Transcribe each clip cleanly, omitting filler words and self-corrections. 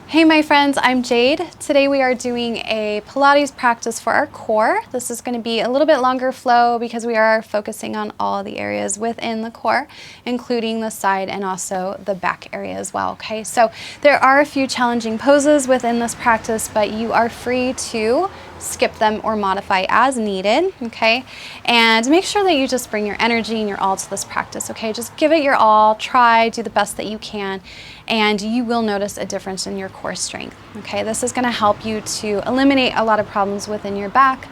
Hey my friends, I'm Jade. Today we are doing a Pilates practice for our core. This is going to be a little bit longer flow because we are focusing on all the areas within the core, including the side and also the back area as well, okay? So there are a few challenging poses within this practice, but you are free to skip them or modify as needed, okay? And make sure that you just bring your energy and your all to this practice, okay? Just give it your all, try, do the best that you can, and you will notice a difference in your core strength, okay? This is gonna help you to eliminate a lot of problems within your back,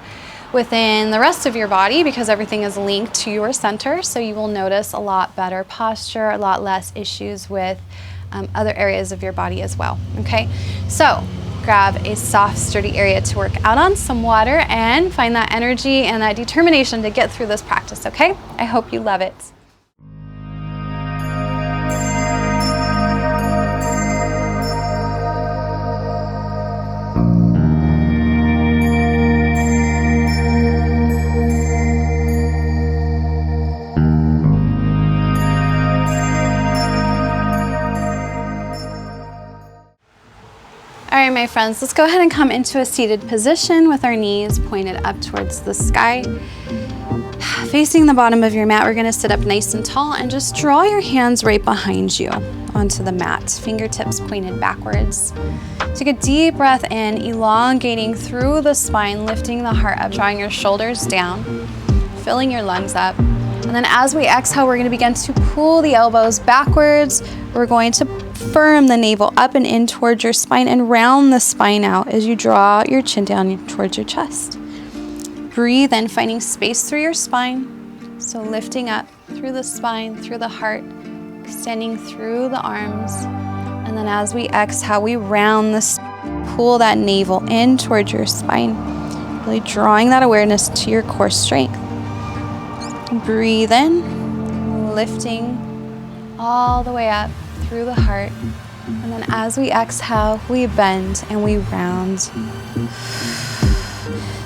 within the rest of your body, because everything is linked to your center, so you will notice a lot better posture, a lot less issues with other areas of your body as well, okay? So grab a soft, sturdy area to work out on, some water, and find that energy and that determination to get through this practice, okay? I hope you love it. All right, my friends, let's go ahead and come into a seated position with our knees pointed up towards the sky. Facing the bottom of your mat, we're gonna sit up nice and tall and just draw your hands right behind you onto the mat, fingertips pointed backwards. Take a deep breath in, elongating through the spine, lifting the heart up, drawing your shoulders down, filling your lungs up. And then as we exhale, we're gonna begin to pull the elbows backwards. We're going to firm the navel up and in towards your spine and round the spine out as you draw your chin down towards your chest. Breathe in, finding space through your spine. So lifting up through the spine, through the heart, extending through the arms. And then as we exhale, we round this, pull that navel in towards your spine, really drawing that awareness to your core strength. Breathe in, lifting all the way up through the heart. And then as we exhale, we bend and we round.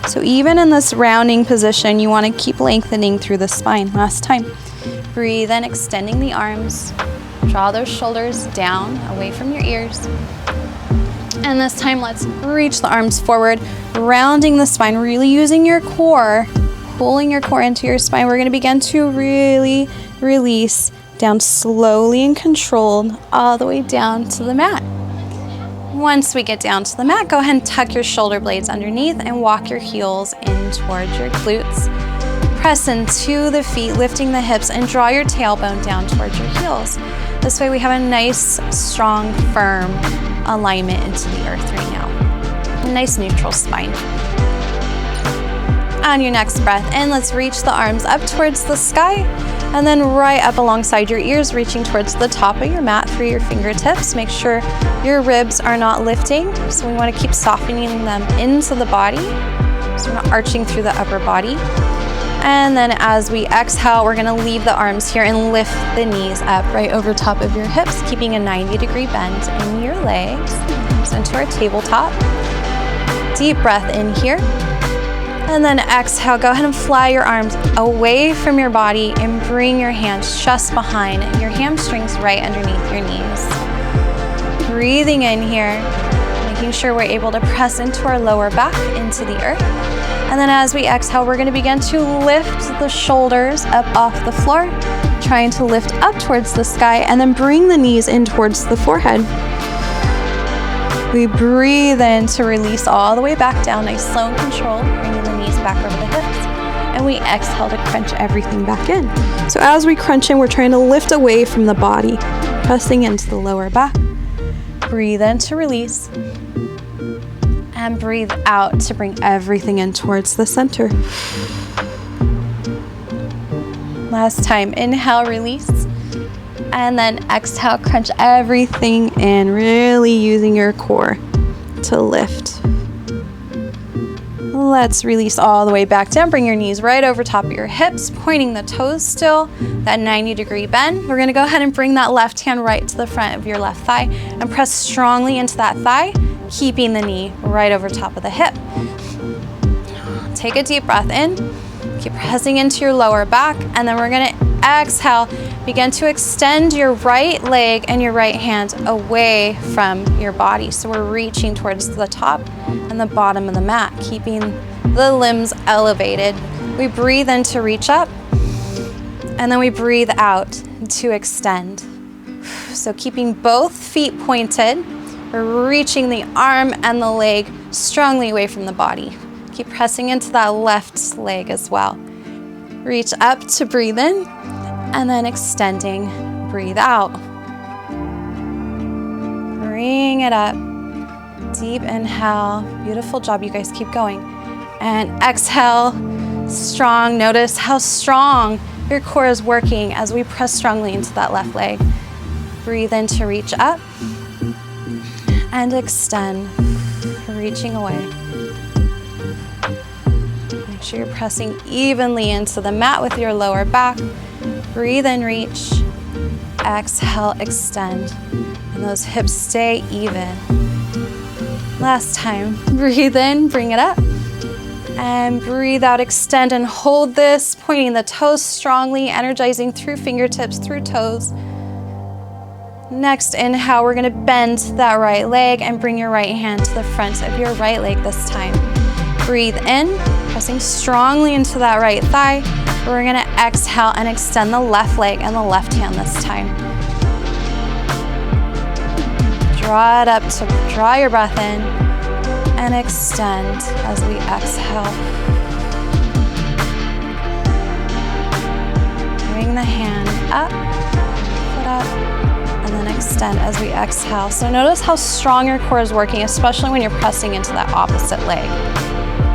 So even in this rounding position, you want to keep lengthening through the spine. Last time. Breathe in, extending the arms. Draw those shoulders down, away from your ears. And this time, let's reach the arms forward, rounding the spine, really using your core, pulling your core into your spine. We're going to begin to really release down slowly and controlled all the way down to the mat. Once we get down to the mat, go ahead and tuck your shoulder blades underneath and walk your heels in towards your glutes. Press into the feet, lifting the hips, and draw your tailbone down towards your heels. This way we have a nice, strong, firm alignment into the earth right now. A nice neutral spine. On your next breath in, let's reach the arms up towards the sky, and then right up alongside your ears, reaching towards the top of your mat through your fingertips. Make sure your ribs are not lifting, so we want to keep softening them into the body, so we're not arching through the upper body. And then as we exhale, we're going to leave the arms here and lift the knees up right over top of your hips, keeping a 90-degree bend in your legs. So into our tabletop. Deep breath in here. And then exhale, go ahead and fly your arms away from your body and bring your hands just behind your hamstrings right underneath your knees. Breathing in here, making sure we're able to press into our lower back, into the earth. And then as we exhale, we're gonna begin to lift the shoulders up off the floor, trying to lift up towards the sky, and then bring the knees in towards the forehead. We breathe in to release all the way back down, nice, slow and controlled, bringing the knees back over the hips. And we exhale to crunch everything back in. So as we crunch in, we're trying to lift away from the body, pressing into the lower back. Breathe in to release. And breathe out to bring everything in towards the center. Last time, inhale, release. And then exhale, crunch everything in, really using your core to lift. Let's release all the way back down. Bring your knees right over top of your hips, pointing the toes still, that 90-degree bend. We're gonna go ahead and bring that left hand right to the front of your left thigh and press strongly into that thigh, keeping the knee right over top of the hip. Take a deep breath in, keep pressing into your lower back, and then we're gonna exhale, begin to extend your right leg and your right hand away from your body. So we're reaching towards the top and the bottom of the mat, keeping the limbs elevated. We breathe in to reach up, and then we breathe out to extend. So keeping both feet pointed, we're reaching the arm and the leg strongly away from the body. Keep pressing into that left leg as well. Reach up to breathe in, and then extending, breathe out. Bring it up. Deep inhale. Beautiful job, you guys. Keep going. And exhale, strong. Notice how strong your core is working as we press strongly into that left leg. Breathe in to reach up and extend, reaching away. Make sure you're pressing evenly into the mat with your lower back. Breathe in, reach. Exhale, extend. And those hips stay even. Last time. Breathe in, bring it up. And breathe out, extend and hold this, pointing the toes strongly, energizing through fingertips, through toes. Next inhale, we're gonna bend that right leg and bring your right hand to the front of your right leg this time. Breathe in, pressing strongly into that right thigh. We're gonna exhale and extend the left leg and the left hand this time. Draw it up to draw your breath in and extend as we exhale. Bring the hand up, foot up, and then extend as we exhale. So notice how strong your core is working, especially when you're pressing into that opposite leg.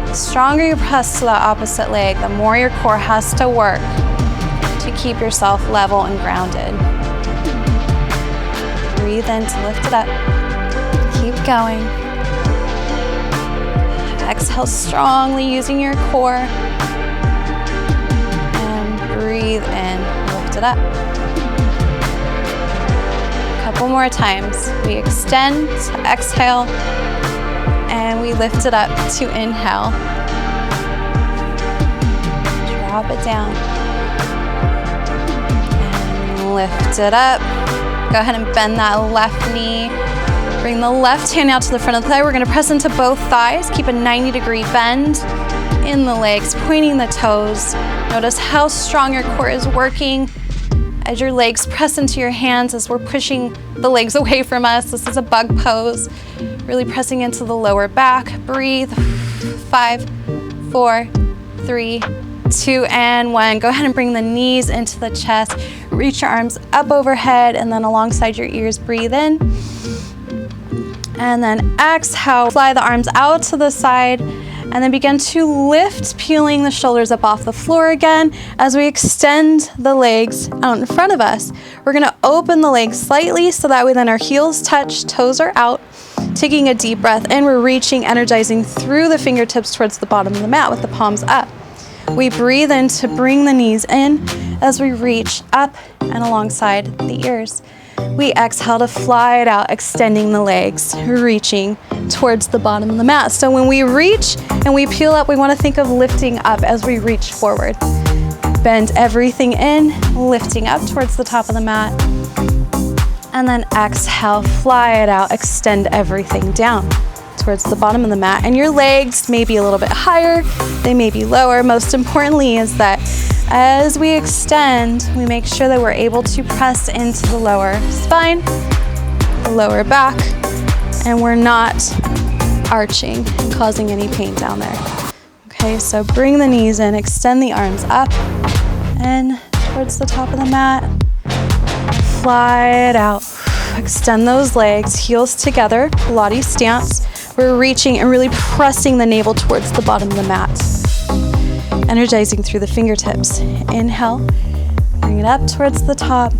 The stronger you press to that opposite leg, the more your core has to work to keep yourself level and grounded. Breathe in to lift it up. Keep going. Exhale strongly using your core. And breathe in, lift it up. A couple more times. We extend to exhale. And we lift it up to inhale. Drop it down. And lift it up. Go ahead and bend that left knee. Bring the left hand out to the front of the thigh. We're gonna press into both thighs. Keep a 90-degree bend in the legs, pointing the toes. Notice how strong your core is working as your legs press into your hands as we're pushing the legs away from us. This is a bug pose. Really pressing into the lower back. Breathe. 5, 4, 3, 2, and 1. Go ahead and bring the knees into the chest. Reach your arms up overhead and then alongside your ears. Breathe in. And then exhale. Fly the arms out to the side. And then begin to lift, peeling the shoulders up off the floor again as we extend the legs out in front of us. We're gonna open the legs slightly so that way then our heels touch, toes are out. Taking a deep breath in, we're reaching, energizing through the fingertips towards the bottom of the mat with the palms up. We breathe in to bring the knees in as we reach up and alongside the ears. We exhale to fly it out, extending the legs, reaching towards the bottom of the mat. So when we reach and we peel up, we want to think of lifting up as we reach forward. Bend everything in, lifting up towards the top of the mat. And then exhale, fly it out, extend everything down towards the bottom of the mat. And your legs may be a little bit higher, they may be lower. Most importantly is that as we extend, we make sure that we're able to press into the lower spine, the lower back, and we're not arching and causing any pain down there. Okay, so bring the knees in, extend the arms up and towards the top of the mat. Fly it out. Extend those legs, heels together, Pilates stance. We're reaching and really pressing the navel towards the bottom of the mat. Energizing through the fingertips. Inhale, bring it up towards the top.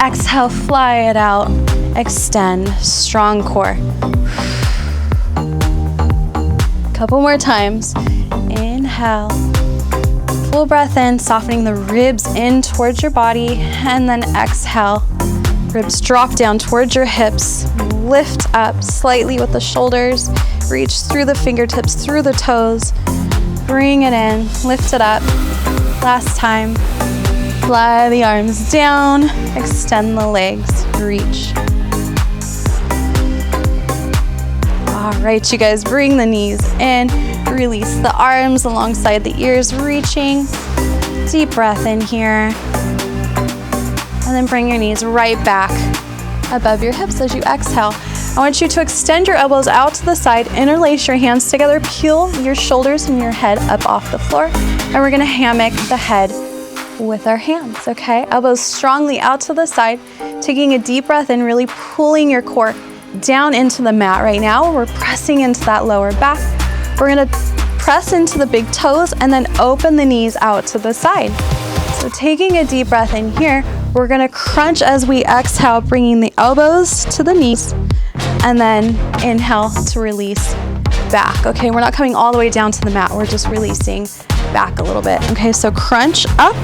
Exhale, fly it out. Extend, strong core. Couple more times. Inhale. Full breath in, softening the ribs in towards your body. And then exhale. Ribs drop down towards your hips. Lift up slightly with the shoulders. Reach through the fingertips, through the toes. Bring it in, lift it up. Last time. Fly the arms down, extend the legs, reach. All right, you guys, bring the knees in, release the arms alongside the ears, reaching. Deep breath in here. And then bring your knees right back above your hips as you exhale. I want you to extend your elbows out to the side, interlace your hands together, peel your shoulders and your head up off the floor, and we're gonna hammock the head with our hands, okay? Elbows strongly out to the side, taking a deep breath in, really pulling your core down into the mat right now. We're pressing into that lower back. We're gonna press into the big toes and then open the knees out to the side. So taking a deep breath in here, we're gonna crunch as we exhale, bringing the elbows to the knees, and then inhale to release back, okay? We're not coming all the way down to the mat, we're just releasing back a little bit, okay? So crunch up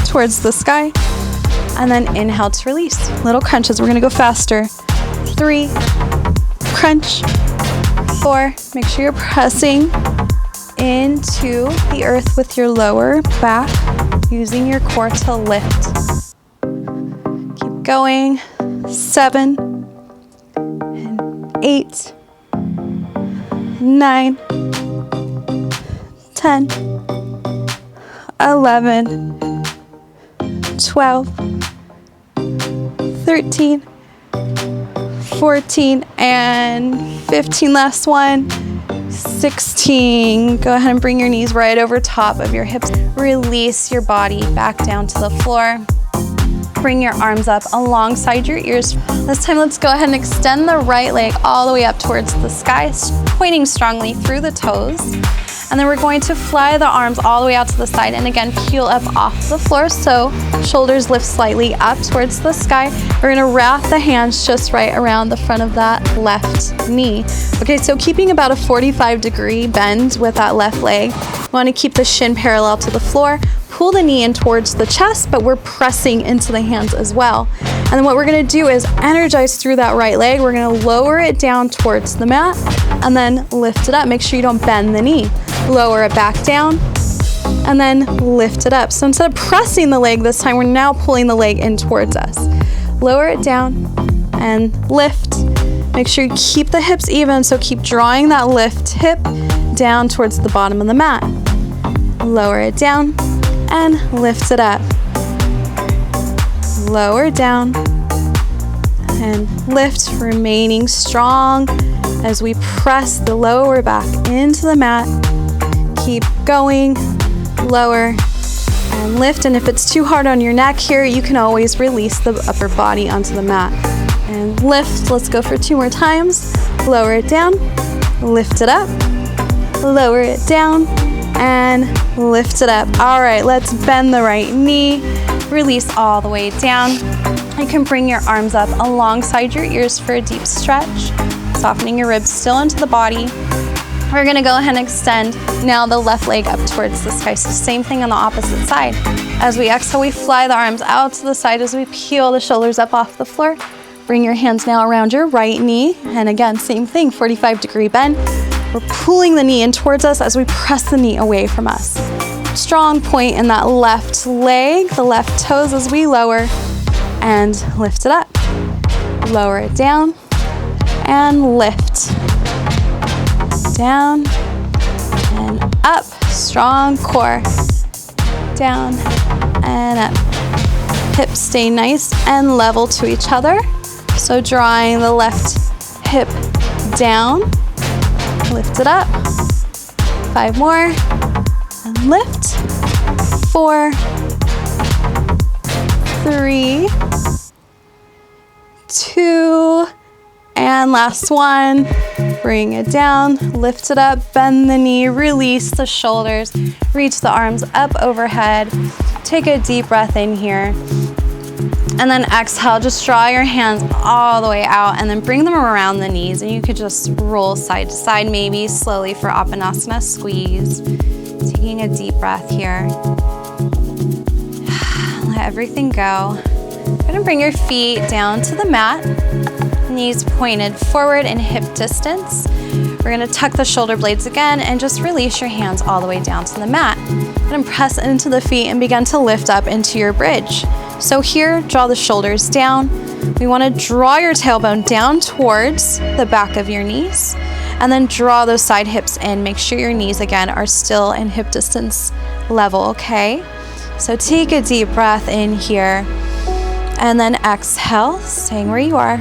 towards the sky, and then inhale to release. Little crunches, we're gonna go faster. 3, crunch. 4, make sure you're pressing into the earth with your lower back, using your core to lift. Keep going. 7, and 8, 9, 10, 11, 12, 13, 14, and 15. Last one. 16. Go ahead and bring your knees right over top of your hips. Release your body back down to the floor. Bring your arms up alongside your ears. This time, let's go ahead and extend the right leg all the way up towards the sky, pointing strongly through the toes. And then we're going to fly the arms all the way out to the side and again, peel up off the floor. So shoulders lift slightly up towards the sky. We're gonna wrap the hands just right around the front of that left knee. Okay, so keeping about a 45-degree bend with that left leg. We wanna keep the shin parallel to the floor. Pull the knee in towards the chest, but we're pressing into the hands as well. And then what we're gonna do is energize through that right leg. We're gonna lower it down towards the mat and then lift it up. Make sure you don't bend the knee. Lower it back down and then lift it up. So instead of pressing the leg this time, we're now pulling the leg in towards us. Lower it down and lift. Make sure you keep the hips even, so keep drawing that lift hip down towards the bottom of the mat. Lower it down and lift it up. Lower down and lift, remaining strong as we press the lower back into the mat. Keep going, lower and lift. And if it's too hard on your neck here, you can always release the upper body onto the mat. And lift, let's go for 2 more times. Lower it down, lift it up, lower it down, and lift it up. All right, let's bend the right knee, release all the way down. You can bring your arms up alongside your ears for a deep stretch, softening your ribs still into the body. We're gonna go ahead and extend now the left leg up towards the sky. So same thing on the opposite side. As we exhale, we fly the arms out to the side as we peel the shoulders up off the floor. Bring your hands now around your right knee. And again, same thing, 45-degree bend. We're pulling the knee in towards us as we press the knee away from us. Strong point in that left leg, the left toes as we lower and lift it up. Lower it down and lift. Down and up. Strong core. Down and up. Hips stay nice and level to each other. So drawing the left hip down. Lift it up. 5 more. And lift. 4, 3, 2, and last one. Bring it down, lift it up, bend the knee, release the shoulders, reach the arms up overhead. Take a deep breath in here. And then exhale, just draw your hands all the way out and then bring them around the knees. And you could just roll side to side, maybe slowly for Apanasana squeeze. Taking a deep breath here. Let everything go. You're gonna bring your feet down to the mat. Knees pointed forward in hip distance. We're gonna tuck the shoulder blades again and just release your hands all the way down to the mat. and press into the feet and begin to lift up into your bridge. So here, draw the shoulders down. We want to draw your tailbone down towards the back of your knees, and then draw those side hips in. Make sure your knees again are still in hip distance level, okay? So take a deep breath in here, and then exhale, staying where you are.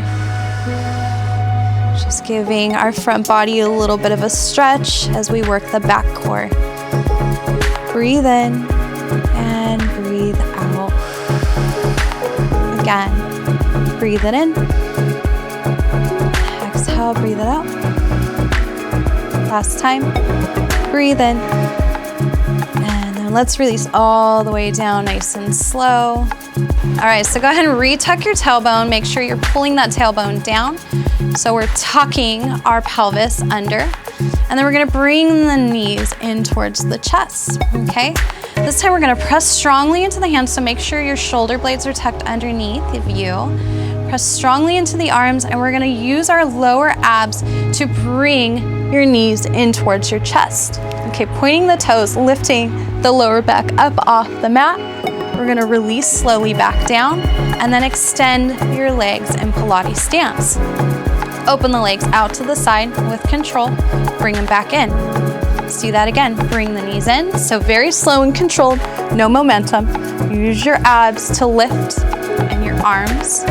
Just giving our front body a little bit of a stretch as we work the back core. Breathe in and breathe out. Again, breathe it in. Exhale, breathe it out. Last time, breathe in. And then let's release all the way down, nice and slow. All right, so go ahead and retuck your tailbone. Make sure you're pulling that tailbone down. So we're tucking our pelvis under, and then we're gonna bring the knees in towards the chest, okay? This time we're gonna press strongly into the hands, so make sure your shoulder blades are tucked underneath of you. Press strongly into the arms, and we're gonna use our lower abs to bring your knees in towards your chest. Okay, pointing the toes, lifting the lower back up off the mat. We're gonna release slowly back down, and then extend your legs in Pilates stance. Open the legs out to the side with control, bring them back in. Let's do that again. Bring the knees in, so very slow and controlled, no momentum. Use your abs to lift and your arms.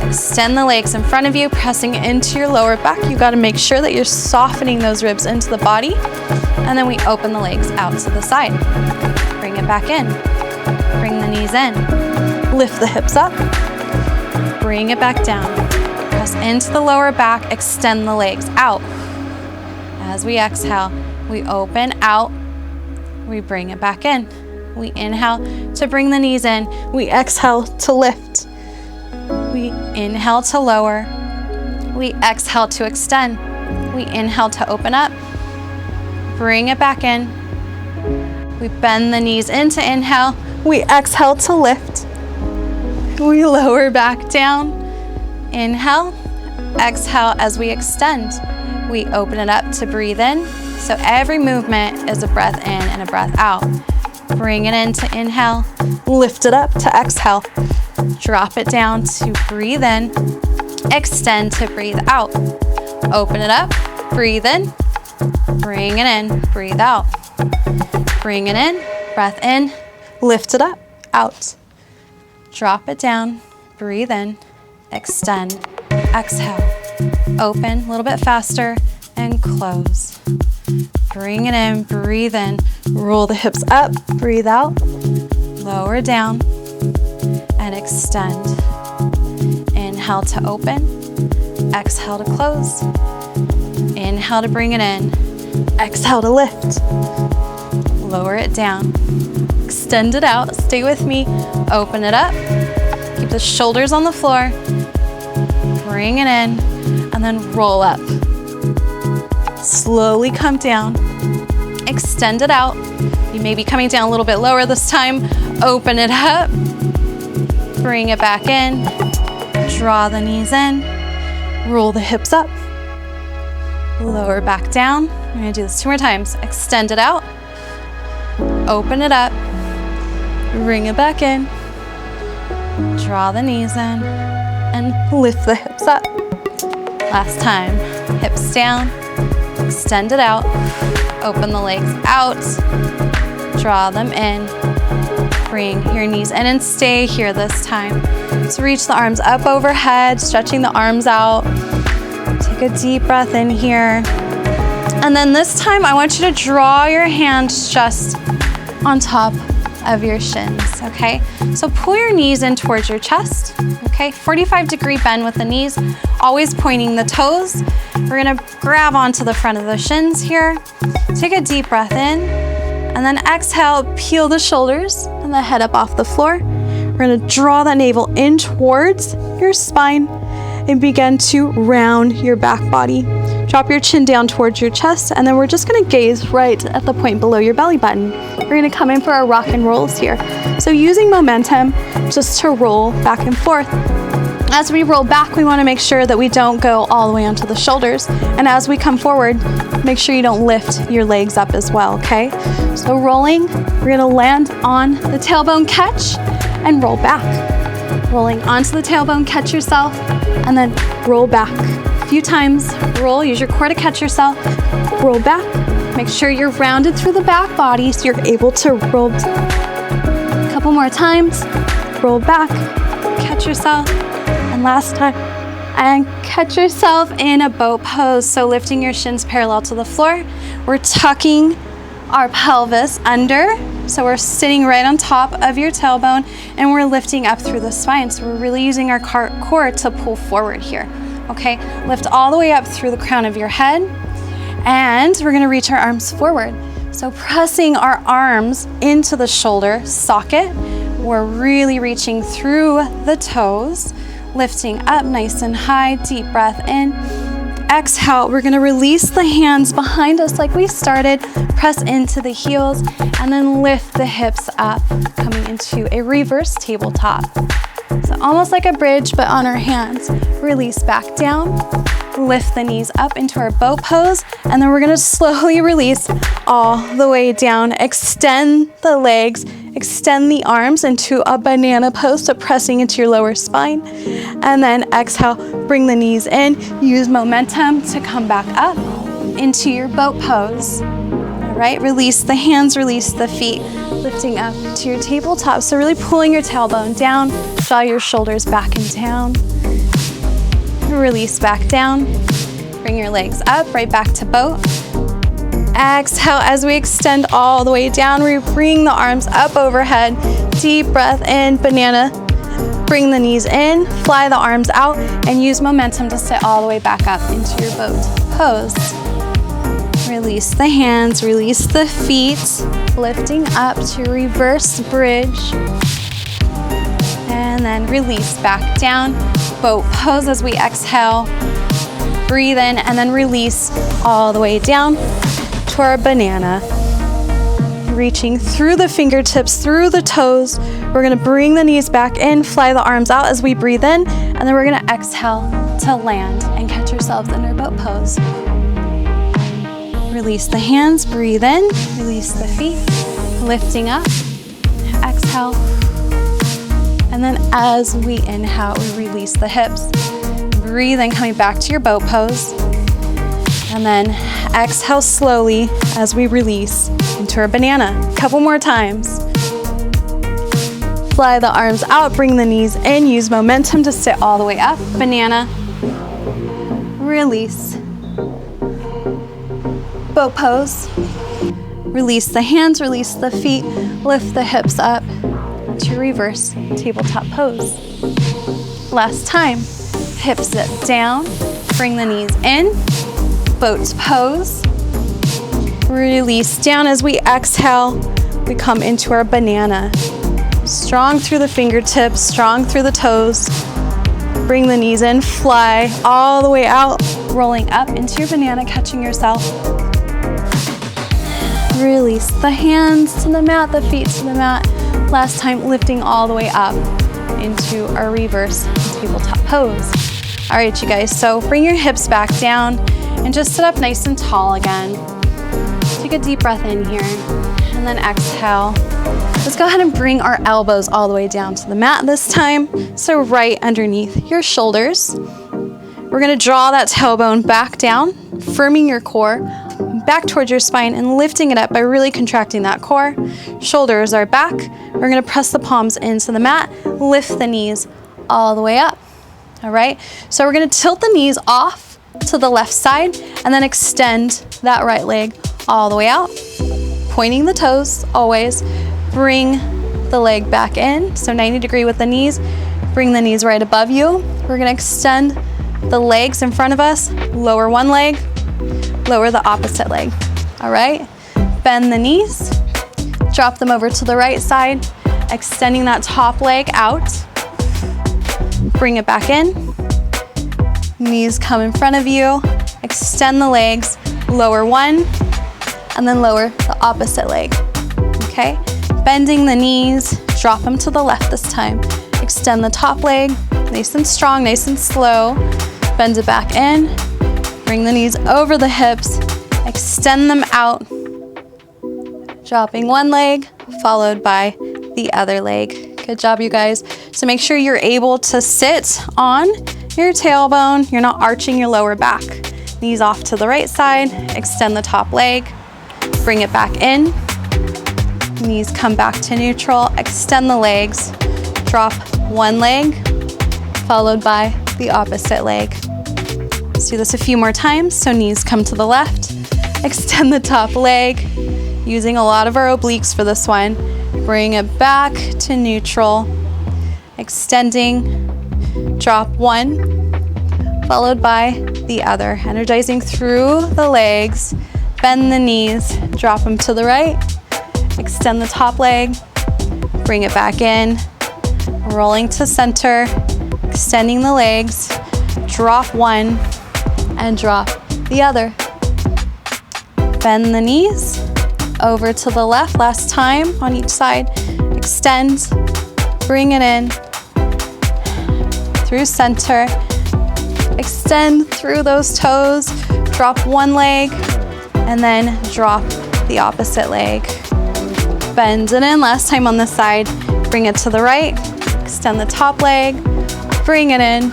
Extend the legs in front of you, pressing into your lower back. You gotta make sure that you're softening those ribs into the body. And then we open the legs out to the side. Bring it back in. Bring the knees in. Lift the hips up. Bring it back down. Press into the lower back, extend the legs out. As we exhale, we open out, we bring it back in. We inhale to bring the knees in, we exhale to lift. We inhale to lower, we exhale to extend. We inhale to open up, bring it back in. We bend the knees in to inhale, we exhale to lift. We lower back down. Inhale, exhale as we extend. We open it up to breathe in. So every movement is a breath in and a breath out. Bring it in to inhale, lift it up to exhale. Drop it down to breathe in, extend to breathe out. Open it up, breathe in, bring it in, breathe out. Bring it in, breath in, lift it up, out. Drop it down, breathe in, extend, exhale, open, a little bit faster, and close. Bring it in, breathe in, roll the hips up, breathe out, lower down, and extend. Inhale to open, exhale to close, inhale to bring it in, exhale to lift, lower it down, extend it out, stay with me, open it up, keep the shoulders on the floor, bring it in, and then roll up. Slowly come down, extend it out. You may be coming down a little bit lower this time. Open it up, bring it back in, draw the knees in, roll the hips up, lower back down. I'm gonna do this 2 more times. Extend it out, open it up, bring it back in, draw the knees in, and lift the hips up. Last time, hips down, extend it out, open the legs out, draw them in, bring your knees in and stay here this time. So reach the arms up overhead, stretching the arms out. Take a deep breath in here. And then this time I want you to draw your hands just on top of your shins, okay? So pull your knees in towards your chest, okay? 45-degree bend with the knees, always pointing the toes. We're gonna grab onto the front of the shins here. Take a deep breath in, and then exhale, peel the shoulders and the head up off the floor. We're gonna draw that navel in towards your spine and begin to round your back body. Drop your chin down towards your chest, and then we're just gonna gaze right at the point below your belly button. We're gonna come in for our rock and rolls here. So using momentum just to roll back and forth. As we roll back, we want to make sure that we don't go all the way onto the shoulders. And as we come forward, make sure you don't lift your legs up as well, okay? So rolling, we're going to land on the tailbone catch and roll back. Rolling onto the tailbone, catch yourself, and then roll back. A few times, roll, use your core to catch yourself, roll back. Make sure you're rounded through the back body so you're able to roll. A couple more times, roll back, catch yourself, and last time, and catch yourself in a boat pose. So lifting your shins parallel to the floor. We're tucking our pelvis under. So we're sitting right on top of your tailbone and we're lifting up through the spine. So we're really using our core to pull forward here. Okay, lift all the way up through the crown of your head and we're gonna reach our arms forward. So pressing our arms into the shoulder socket. We're really reaching through the toes, lifting up nice and high, deep breath in. Exhale, we're gonna release the hands behind us like we started, press into the heels, and then lift the hips up, coming into a reverse tabletop. So almost like a bridge, but on our hands. Release back down, lift the knees up into our boat pose, and then we're gonna slowly release all the way down. Extend the legs, extend the arms into a banana pose, so pressing into your lower spine. And then exhale, bring the knees in, use momentum to come back up into your boat pose. All right, release the hands, release the feet, lifting up to your tabletop. So really pulling your tailbone down, draw your shoulders back and down. Release back down, bring your legs up, right back to boat. Exhale, as we extend all the way down, we bring the arms up overhead, deep breath in, banana. Bring the knees in, fly the arms out, and use momentum to sit all the way back up into your boat pose. Release the hands, release the feet, lifting up to reverse bridge. And then release back down, boat pose as we exhale. Breathe in and then release all the way down to our banana. Reaching through the fingertips, through the toes. We're gonna bring the knees back in, fly the arms out as we breathe in, and then we're gonna exhale to land and catch ourselves in our boat pose. Release the hands, breathe in, release the feet, lifting up, exhale. And then as we inhale, we release the hips. Breathe in, coming back to your boat pose. And then exhale slowly as we release into our banana. A couple more times. Fly the arms out, bring the knees in, use momentum to sit all the way up. Banana, release. Boat pose. Release the hands, release the feet, lift the hips up to reverse tabletop pose. Last time, hips zip down, bring the knees in, boat pose. Release down as we exhale, we come into our banana. Strong through the fingertips, strong through the toes. Bring the knees in, fly all the way out, rolling up into your banana, catching yourself. Release the hands to the mat, the feet to the mat. Last time, lifting all the way up into our reverse tabletop pose. All right, you guys, so bring your hips back down and just sit up nice and tall again. Take a deep breath in here and then exhale. Let's go ahead and bring our elbows all the way down to the mat this time. So right underneath your shoulders. We're gonna draw that tailbone back down, firming your core, back towards your spine and lifting it up by really contracting that core. Shoulders are back. We're gonna press the palms into the mat, lift the knees all the way up. All right, so we're gonna tilt the knees off to the left side and then extend that right leg all the way out, pointing the toes always. Bring the leg back in, so 90-degree with the knees. Bring the knees right above you. We're gonna extend the legs in front of us, lower one leg, lower the opposite leg. All right, bend the knees, drop them over to the right side, extending that top leg out. Bring it back in. Knees come in front of you, extend the legs, lower one, and then lower the opposite leg, okay? Bending the knees, drop them to the left this time. Extend the top leg, nice and strong, nice and slow. Bend it back in. Bring the knees over the hips. Extend them out. Dropping one leg, followed by the other leg. Good job, you guys. So make sure you're able to sit on your tailbone. You're not arching your lower back. Knees off to the right side. Extend the top leg. Bring it back in. Knees come back to neutral. Extend the legs. Drop one leg, followed by the opposite leg. Let's do this a few more times. So knees come to the left. Extend the top leg. Using a lot of our obliques for this one. Bring it back to neutral. Extending. Drop one, followed by the other. Energizing through the legs. Bend the knees. Drop them to the right. Extend the top leg. Bring it back in. Rolling to center. Extending the legs. Drop one and drop the other. Bend the knees. Over to the left, last time on each side. Extend, bring it in, through center. Extend through those toes, drop one leg, and then drop the opposite leg. Bend it in, last time on this side. Bring it to the right, extend the top leg, bring it in,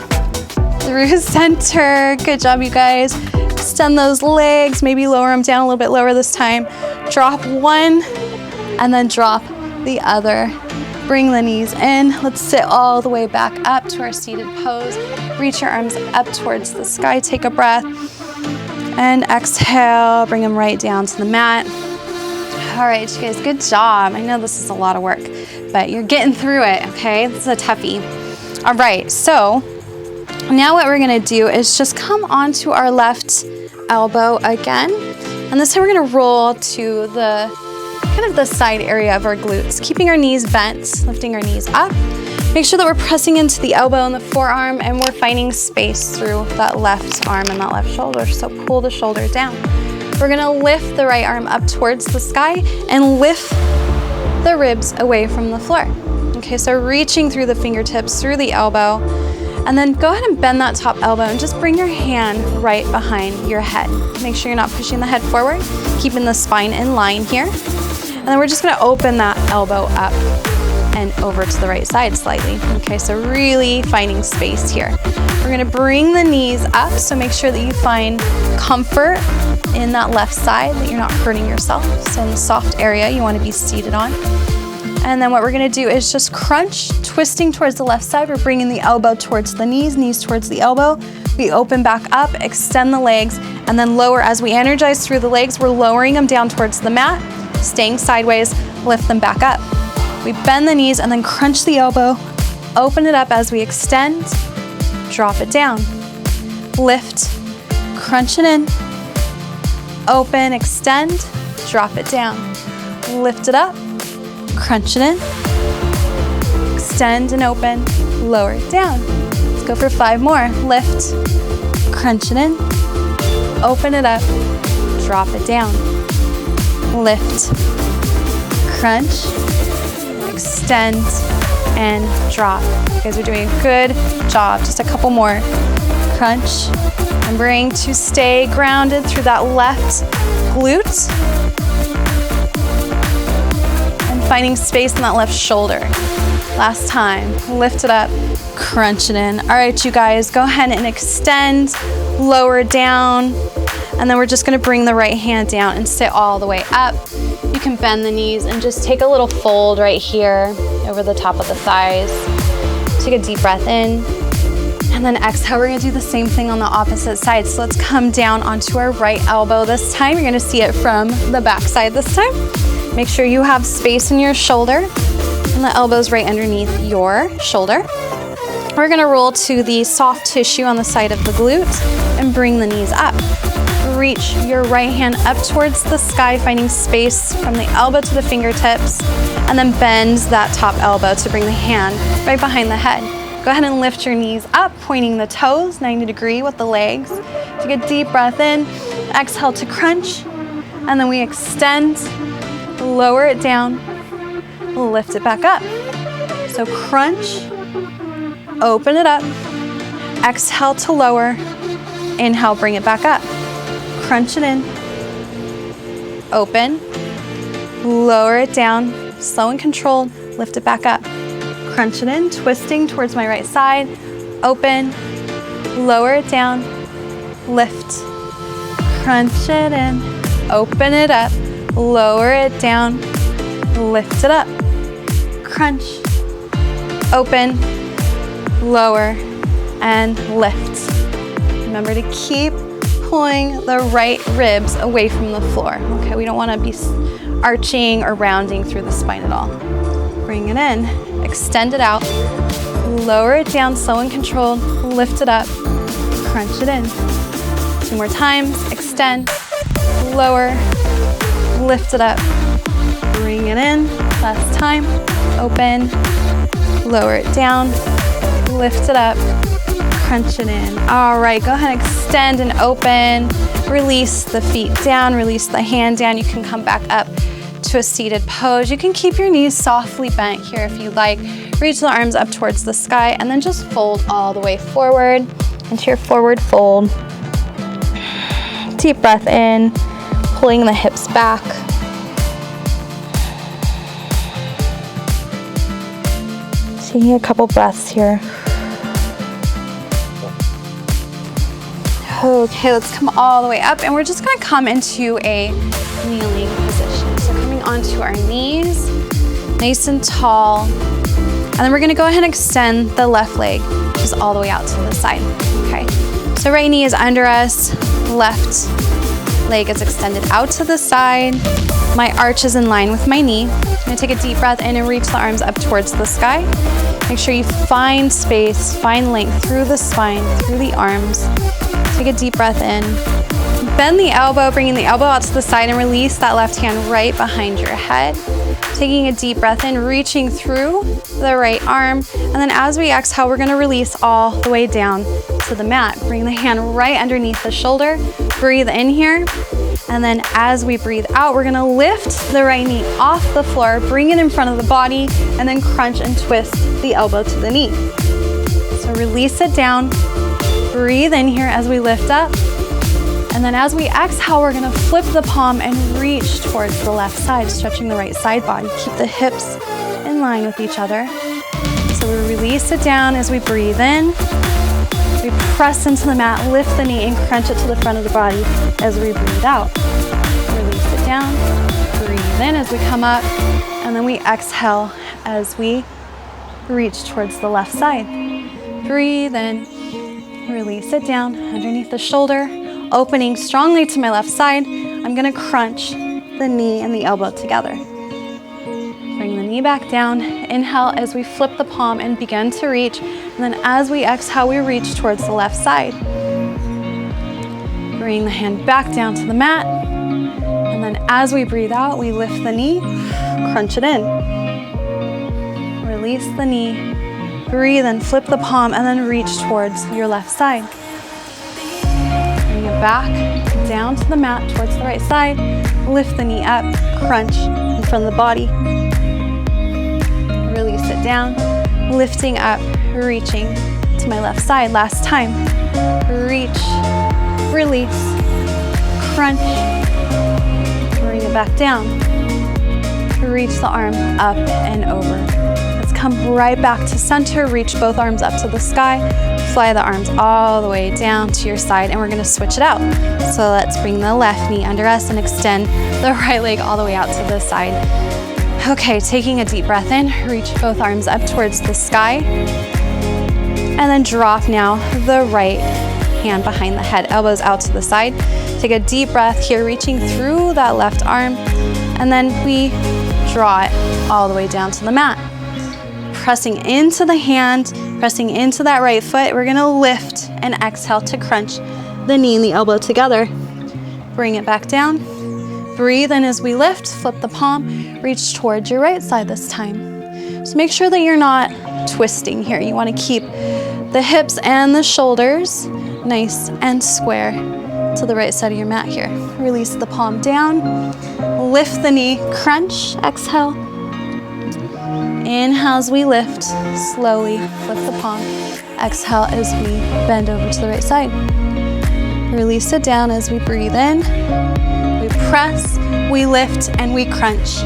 through center. Good job, you guys. Extend those legs, maybe lower them down a little bit lower this time. Drop one and then drop the other. Bring the knees in. Let's sit all the way back up to our seated pose. Reach your arms up towards the sky. Take a breath and exhale. Bring them right down to the mat. All right, you guys, good job. I know this is a lot of work, but you're getting through it, okay? This is a toughie. All right, so now what we're gonna do is just come onto our left elbow again. And this time we're gonna roll to the kind of the side area of our glutes, keeping our knees bent, lifting our knees up. Make sure that we're pressing into the elbow and the forearm, and we're finding space through that left arm and that left shoulder. So pull the shoulder down. We're gonna lift the right arm up towards the sky and lift the ribs away from the floor. Okay, so reaching through the fingertips, through the elbow, and then go ahead and bend that top elbow and just bring your hand right behind your head. Make sure you're not pushing the head forward, keeping the spine in line here. And then we're just gonna open that elbow up and over to the right side slightly. Okay, so really finding space here. We're gonna bring the knees up, so make sure that you find comfort in that left side, that you're not hurting yourself. So in the soft area you wanna be seated on. And then what we're gonna do is just crunch, twisting towards the left side. We're bringing the elbow towards the knees, knees towards the elbow. We open back up, extend the legs, and then lower. As we energize through the legs, we're lowering them down towards the mat, staying sideways, lift them back up. We bend the knees and then crunch the elbow, open it up as we extend, drop it down, lift, crunch it in, open, extend, drop it down, lift it up, crunch it in, extend and open, lower it down. Let's go for 5 more. Lift, crunch it in, open it up, drop it down, lift, crunch, extend, and drop. You guys are doing a good job. Just a couple more. Crunch, and bring to stay grounded through that left glute. Finding space in that left shoulder. Last time, lift it up, crunch it in. All right, you guys, go ahead and extend, lower down, and then we're just gonna bring the right hand down and sit all the way up. You can bend the knees and just take a little fold right here over the top of the thighs. Take a deep breath in, and then exhale. We're gonna do the same thing on the opposite side. So let's come down onto our right elbow this time. You're gonna see it from the back side this time. Make sure you have space in your shoulder and the elbow's right underneath your shoulder. We're gonna roll to the soft tissue on the side of the glute and bring the knees up. Reach your right hand up towards the sky, finding space from the elbow to the fingertips, and then bend that top elbow to bring the hand right behind the head. Go ahead and lift your knees up, pointing the toes 90 degrees with the legs. Take a deep breath in, exhale to crunch, and then we extend, lower it down, lift it back up. So crunch, open it up. Exhale to lower. Inhale, bring it back up. Crunch it in. Open. Lower it down. Slow and controlled. Lift it back up. Crunch it in, twisting towards my right side. Open. Lower it down. Lift. Crunch it in. Open it up. Lower it down. Lift it up. Crunch. Open. Lower. And lift. Remember to keep pulling the right ribs away from the floor. Okay, we don't want to be arching or rounding through the spine at all. Bring it in, extend it out, lower it down, slow and controlled, lift it up, crunch it in. 2 more times, extend, lower, lift it up, bring it in, last time, open, lower it down, lift it up, crunch it in. All right, go ahead and extend and open. Release the feet down, release the hand down. You can come back up to a seated pose. You can keep your knees softly bent here if you like. Reach the arms up towards the sky and then just fold all the way forward into your forward fold. Deep breath in, pulling the hips back. Taking a couple breaths here. Okay, let's come all the way up and we're just gonna come into a kneeling position. So coming onto our knees, nice and tall. And then we're gonna go ahead and extend the left leg just all the way out to the side, okay? So right knee is under us, left leg is extended out to the side. My arch is in line with my knee. I'm gonna take a deep breath in and reach the arms up towards the sky. Make sure you find space, find length through the spine, through the arms. Take a deep breath in. Bend the elbow, bringing the elbow out to the side and release that left hand right behind your head. Taking a deep breath in, reaching through the right arm. And then as we exhale, we're gonna release all the way down to the mat. Bring the hand right underneath the shoulder. Breathe in here. And then as we breathe out, we're gonna lift the right knee off the floor, bring it in front of the body, and then crunch and twist the elbow to the knee. So release it down. Breathe in here as we lift up. And then as we exhale, we're gonna flip the palm and reach towards the left side, stretching the right side body. Keep the hips in line with each other. So we release it down as we breathe in. We press into the mat, lift the knee, and crunch it to the front of the body as we breathe out. Release it down, breathe in as we come up, and then we exhale as we reach towards the left side. Breathe in. Release it down underneath the shoulder, opening strongly to my left side. I'm gonna crunch the knee and the elbow together. Bring the knee back down. Inhale as we flip the palm and begin to reach. And then as we exhale, we reach towards the left side. Bring the hand back down to the mat. And then as we breathe out, we lift the knee, crunch it in. Release the knee. Breathe and flip the palm and then reach towards your left side. Bring it back, down to the mat towards the right side. Lift the knee up, crunch in front of the body. Release it down, lifting up, reaching to my left side. Last time. Reach, release, crunch. Bring it back down. Reach the arm up and over. Come right back to center, reach both arms up to the sky, fly the arms all the way down to your side, and we're gonna switch it out. So let's bring the left knee under us and extend the right leg all the way out to the side. Okay, taking a deep breath in, reach both arms up towards the sky, and then drop now the right hand behind the head, elbows out to the side. Take a deep breath here, reaching through that left arm, and then we draw it all the way down to the mat. Pressing into the hand, pressing into that right foot. We're gonna lift and exhale to crunch the knee and the elbow together. Bring it back down. Breathe in as we lift, flip the palm, reach towards your right side this time. So make sure that you're not twisting here. You wanna keep the hips and the shoulders nice and square to the right side of your mat here. Release the palm down, lift the knee, crunch, exhale. Inhale as we lift, slowly lift the palm. Exhale as we bend over to the right side. Release it down as we breathe in. We press, we lift, and we crunch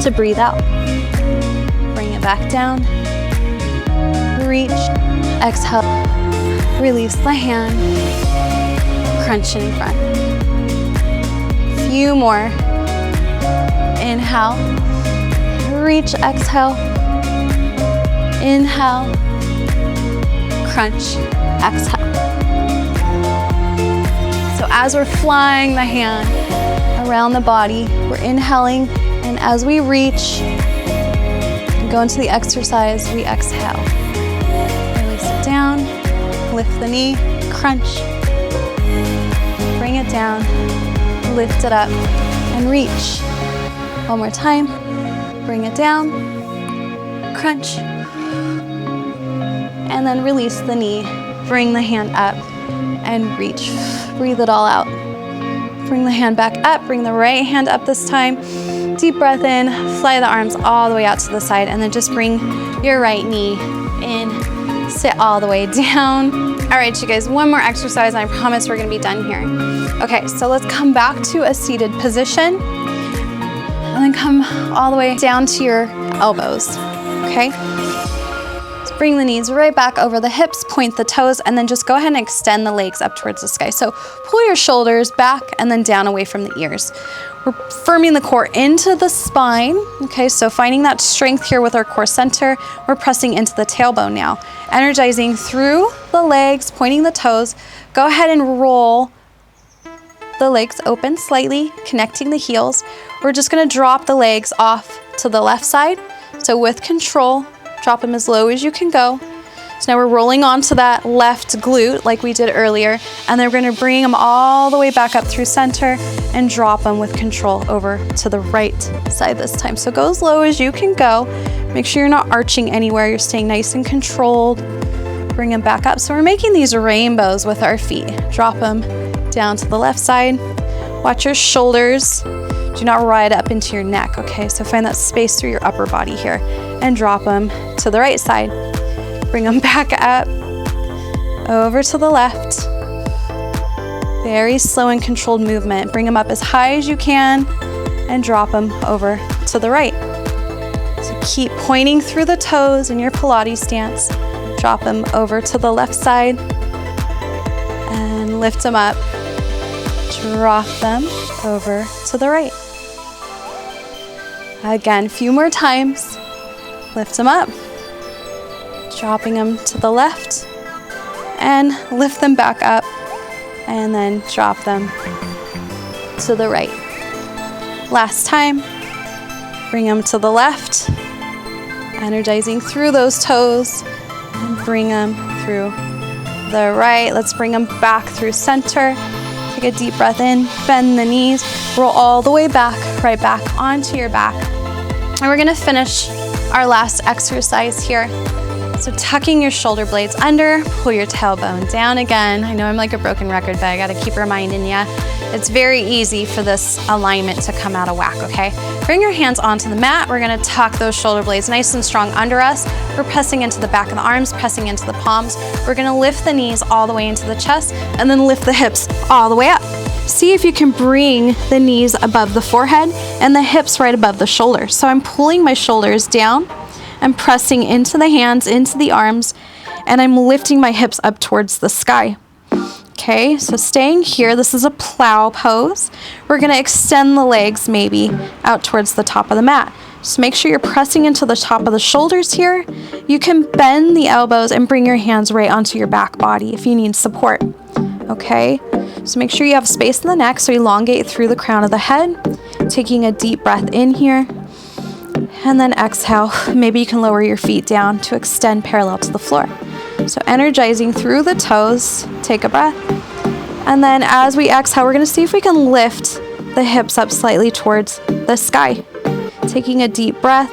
to breathe out. Bring it back down. Reach, exhale, release the hand, crunch it in front. Few more. Inhale, reach, exhale, inhale, crunch, exhale. So as we're flying the hand around the body, we're inhaling, and as we reach, go into the exercise, we exhale. Release it down, lift the knee, crunch, bring it down, lift it up, and reach. One more time, bring it down, crunch, and then release the knee, bring the hand up, and reach. Breathe it all out. Bring the hand back up, bring the right hand up this time. Deep breath in, fly the arms all the way out to the side, and then just bring your right knee in, sit all the way down. All right, you guys, one more exercise, and I promise we're gonna be done here. Okay, so let's come back to a seated position, and then come all the way down to your elbows, okay? So bring the knees right back over the hips, point the toes, and then just go ahead and extend the legs up towards the sky. So pull your shoulders back and then down away from the ears. We're firming the core into the spine, okay? So finding that strength here with our core center, we're pressing into the tailbone now. Energizing through the legs, pointing the toes. Go ahead and roll the legs open slightly, connecting the heels. We're just gonna drop the legs off to the left side. So with control, drop them as low as you can go. So now we're rolling onto that left glute like we did earlier, and then we're gonna bring them all the way back up through center and drop them with control over to the right side this time. So go as low as you can go. Make sure you're not arching anywhere. You're staying nice and controlled. Bring them back up. So we're making these rainbows with our feet. Drop them down to the left side. Watch your shoulders. Do not ride up into your neck, okay? So find that space through your upper body here and drop them to the right side. Bring them back up, over to the left. Very slow and controlled movement. Bring them up as high as you can and drop them over to the right. So keep pointing through the toes in your Pilates stance. Drop them over to the left side and lift them up. Drop them over to the right. Again, a few more times. Lift them up. Dropping them to the left and lift them back up, and then drop them to the right. Last time, bring them to the left, energizing through those toes, and bring them through the right. Let's bring them back through center. Take a deep breath in, bend the knees, roll all the way back, right back onto your back. And we're gonna finish our last exercise here. So tucking your shoulder blades under, pull your tailbone down again. I know I'm like a broken record, but I gotta keep reminding you. It's very easy for this alignment to come out of whack, okay? Bring your hands onto the mat. We're gonna tuck those shoulder blades nice and strong under us. We're pressing into the back of the arms, pressing into the palms. We're gonna lift the knees all the way into the chest and then lift the hips all the way up. See if you can bring the knees above the forehead and the hips right above the shoulders. So I'm pulling my shoulders down. I'm pressing into the hands, into the arms, and I'm lifting my hips up towards the sky. Okay, so staying here, this is a plow pose. We're gonna extend the legs maybe out towards the top of the mat. Just make sure you're pressing into the top of the shoulders here. You can bend the elbows and bring your hands right onto your back body if you need support. Okay, so make sure you have space in the neck, so elongate through the crown of the head. Taking a deep breath in here. And then exhale, maybe you can lower your feet down to extend parallel to the floor. So energizing through the toes, take a breath. And then as we exhale, we're gonna see if we can lift the hips up slightly towards the sky. Taking a deep breath,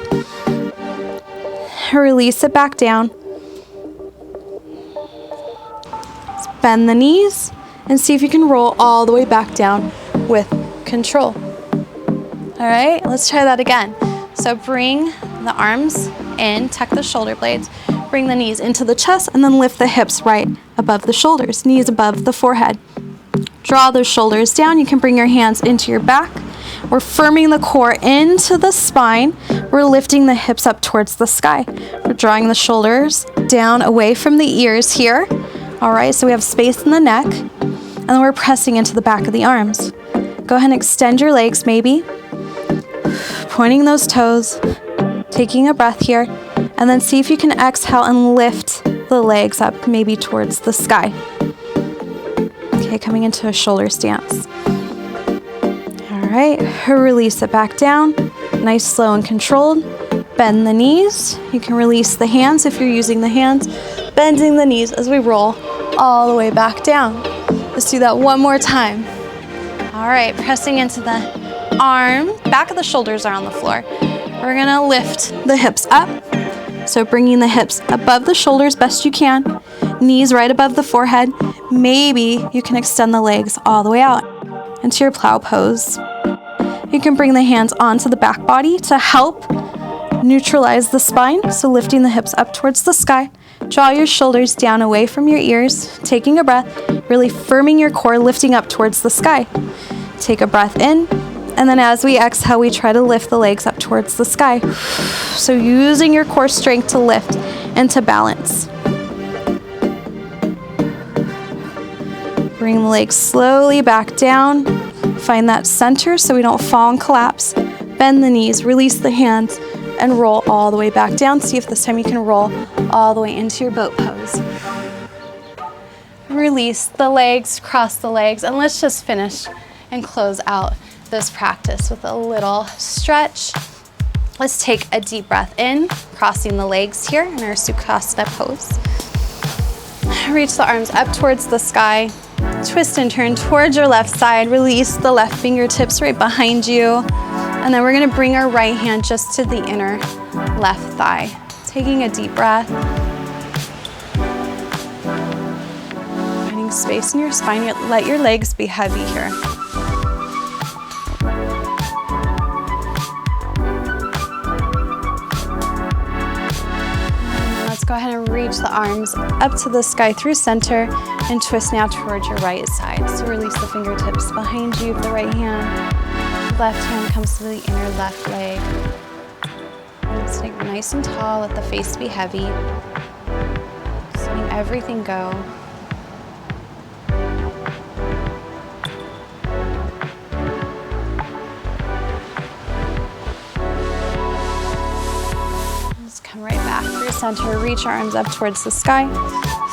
release it back down. Bend the knees and see if you can roll all the way back down with control. All right, let's try that again. So bring the arms in, tuck the shoulder blades, bring the knees into the chest, and then lift the hips right above the shoulders, knees above the forehead. Draw those shoulders down. You can bring your hands into your back. We're firming the core into the spine. We're lifting the hips up towards the sky. We're drawing the shoulders down away from the ears here. All right, so we have space in the neck. And then we're pressing into the back of the arms. Go ahead and extend your legs maybe. Pointing those toes. Taking a breath here. And then see if you can exhale and lift the legs up maybe towards the sky. Okay, coming into a shoulder stance. All right, release it back down. Nice, slow, and controlled. Bend the knees. You can release the hands if you're using the hands. Bending the knees as we roll all the way back down. Let's do that one more time. All right, pressing into the arm. Back of the shoulders are on the floor. We're gonna lift the hips up. So bringing the hips above the shoulders best you can. Knees right above the forehead. Maybe you can extend the legs all the way out into your plow pose. You can bring the hands onto the back body to help neutralize the spine. So lifting the hips up towards the sky. Draw your shoulders down away from your ears. Taking a breath, really firming your core, lifting up towards the sky. Take a breath in. And then as we exhale, we try to lift the legs up towards the sky. So using your core strength to lift and to balance. Bring the legs slowly back down. Find that center so we don't fall and collapse. Bend the knees, release the hands, and roll all the way back down. See if this time you can roll all the way into your boat pose. Release the legs, cross the legs, and let's just finish and close out this practice with a little stretch. Let's take a deep breath in, crossing the legs here in our Sukhasana pose. Reach the arms up towards the sky. Twist and turn towards your left side. Release the left fingertips right behind you. And then we're gonna bring our right hand just to the inner left thigh. Taking a deep breath. Finding space in your spine. Let your legs be heavy here. Go ahead and reach the arms up to the sky through center and twist now towards your right side. So release the fingertips behind you, the right hand. Left hand comes to the inner left leg. And stay nice and tall, let the face be heavy. Just letting everything go. Come right back through center, reach our arms up towards the sky,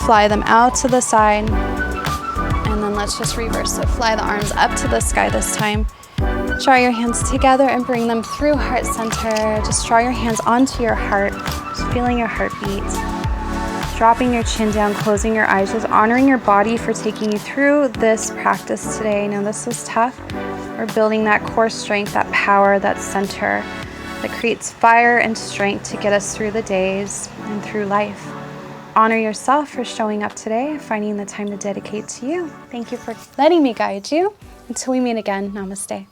fly them out to the side, and then let's just reverse. So fly the arms up to the sky this time. Draw your hands together and bring them through heart center. Just draw your hands onto your heart, just feeling your heartbeat. Dropping your chin down, closing your eyes, just honoring your body for taking you through this practice today. I know this was tough. We're building that core strength, that power, that center that creates fire and strength to get us through the days and through life. Honor yourself for showing up today, finding the time to dedicate to you. Thank you for letting me guide you. Until we meet again, namaste.